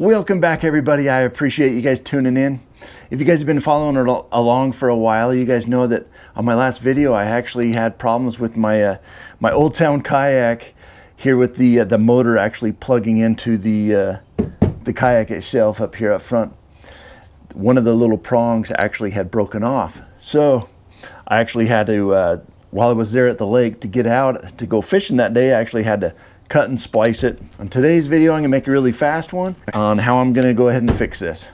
Welcome back, everybody. I appreciate you guys tuning in. If you guys have been following along for a while, you guys know that on my last video I actually had problems with my my Old Town kayak here, with the motor actually plugging into the kayak itself up here up front. One of the little prongs actually had broken off, so I actually had to, while I was there at the lake to get out to go fishing that day, I actually had to cut and splice it. On today's video, I'm gonna make a really fast one on how I'm gonna go ahead and fix this.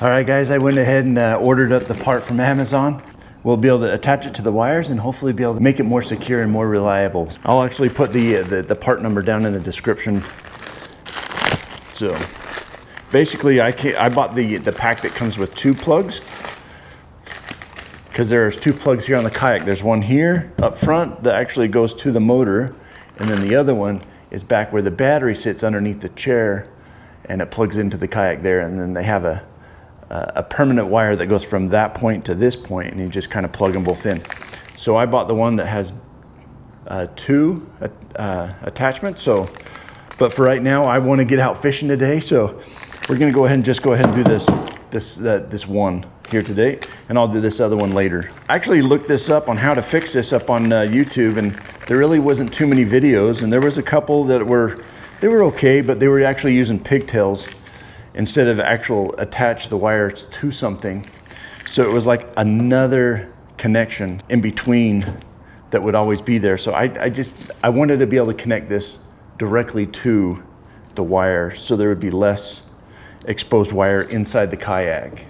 All right, guys, I went ahead and ordered up the part from Amazon. We'll be able to attach it to the wires and hopefully be able to make it more secure and more reliable. I'll actually put the part number down in the description. So basically, I bought the pack that comes with 2 plugs, because there's 2 plugs here on the kayak. There's one here up front that actually goes to the motor, and then the other one is back where the battery sits underneath the chair, and it plugs into the kayak there. And then they have a permanent wire that goes from that point to this point, and you just kind of plug them both in. So I bought the one that has 2 attachments. But for right now, I want to get out fishing today, so we're going to go ahead and do this one here today, and I'll do this other one later. I actually looked this up on how to fix this up on YouTube, and there really wasn't too many videos, and there was a couple that were okay, but they were actually using pigtails instead of actual attach the wires to something. So it was like another connection in between that would always be there. So I wanted to be able to connect this directly to the wire, so there would be less exposed wire inside the kayak.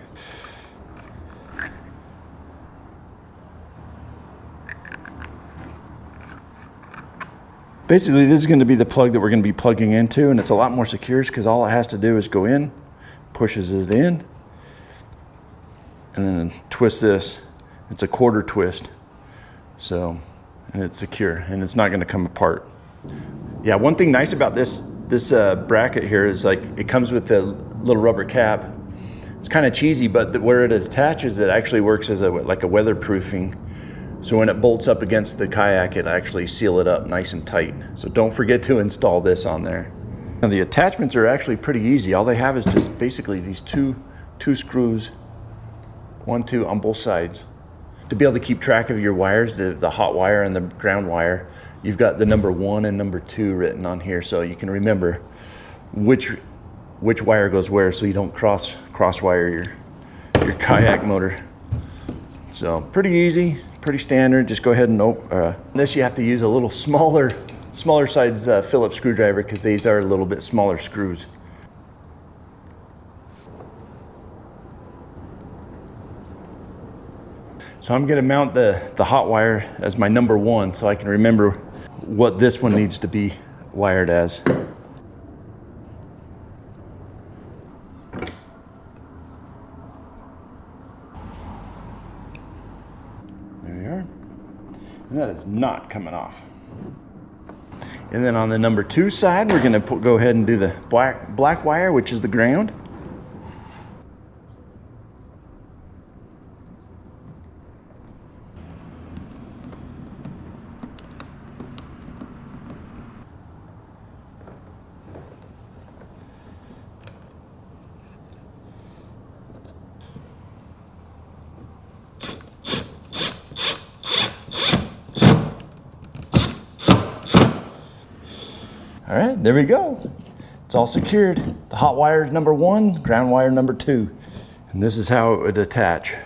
Basically, this is going to be the plug that we're going to be plugging into, and it's a lot more secure because all it has to do is go in, pushes it in, and then twist this. It's a quarter twist, so, and it's secure, and it's not going to come apart. Yeah, one thing nice about this bracket here is, like, it comes with a little rubber cap. It's kind of cheesy, but where it attaches, it actually works as like a weatherproofing. So when it bolts up against the kayak, it actually seal it up nice and tight. So don't forget to install this on there. Now, the attachments are actually pretty easy. All they have is just basically these two screws, 1, 2 on both sides. To be able to keep track of your wires, the hot wire and the ground wire, you've got the number 1 and number 2 written on here, so you can remember which wire goes where, so you don't cross wire your kayak motor. So pretty easy, pretty standard. Just go ahead and this you have to use a little smaller size Phillips screwdriver, because these are a little bit smaller screws. So I'm going to mount the hot wire as my number 1, so I can remember what this one needs to be wired as. And that is not coming off. And then on the number 2 side, we're going to go ahead and do the black wire, which is the ground. All right, there we go. It's all secured. The hot wire is number 1, ground wire number 2. And this is how it would attach.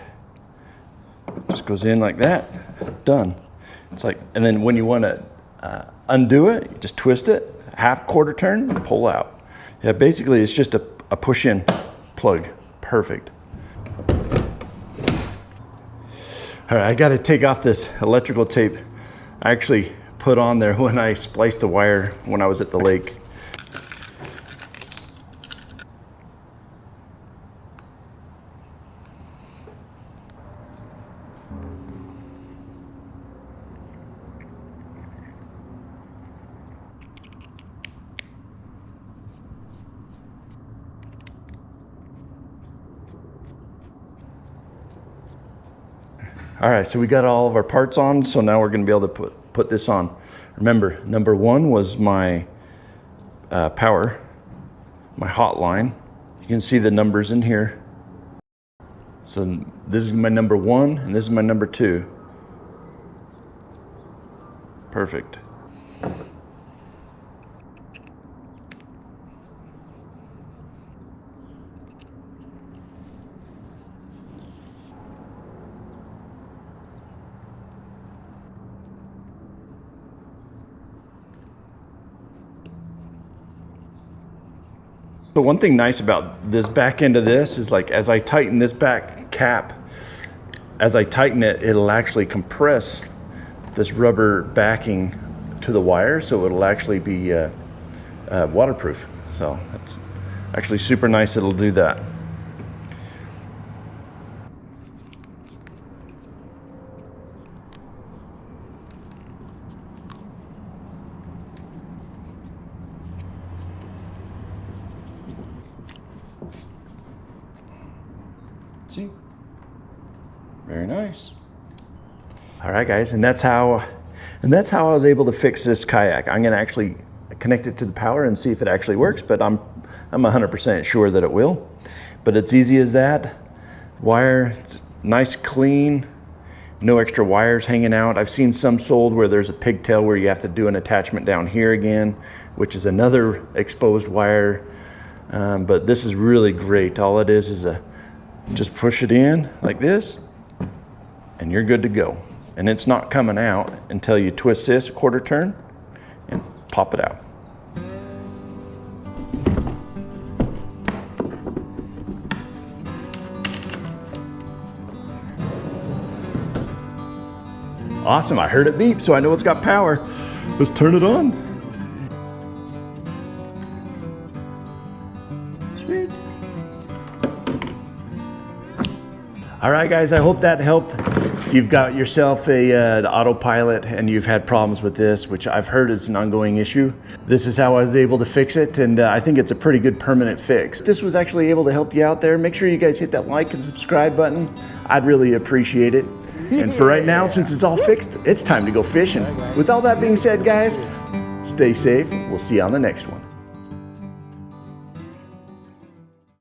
Just goes in like that, done. It's like, and then when you want to undo it, you just twist it, half quarter turn, and pull out. Yeah, basically it's just a push-in plug. Perfect. All right, I got to take off this electrical tape. I actually put on there when I spliced the wire when I was at the lake. All right, so we got all of our parts on, so now we're gonna be able to put this on. Remember, number one was my power, my hotline. You can see the numbers in here. So this is my number one, and this is my number two. Perfect. So one thing nice about this back end of this is, like, as I tighten this back cap, as I tighten it, it'll actually compress this rubber backing to the wire, so it'll actually be waterproof. So it's actually super nice, it'll do that. See? Very nice. All right, guys, and that's how I was able to fix this kayak. I'm gonna actually connect it to the power and see if it actually works, but I'm 100% sure that it will. But it's easy as that. Wire, it's nice, clean, no extra wires hanging out. I've seen some sold where there's a pigtail where you have to do an attachment down here again, which is another exposed wire. But this is really great. All it is just push it in like this, and you're good to go. And it's not coming out until you twist this a quarter turn and pop it out. Awesome, I heard it beep, so I know it's got power. Let's turn it on. Sweet. All right, guys, I hope that helped. If you've got yourself an autopilot and you've had problems with this, which I've heard is an ongoing issue, this is how I was able to fix it, and I think it's a pretty good permanent fix. If this was actually able to help you out there, make sure you guys hit that like and subscribe button. I'd really appreciate it. And for right now, since it's all fixed, it's time to go fishing. With all that being said, guys, stay safe. We'll see you on the next one.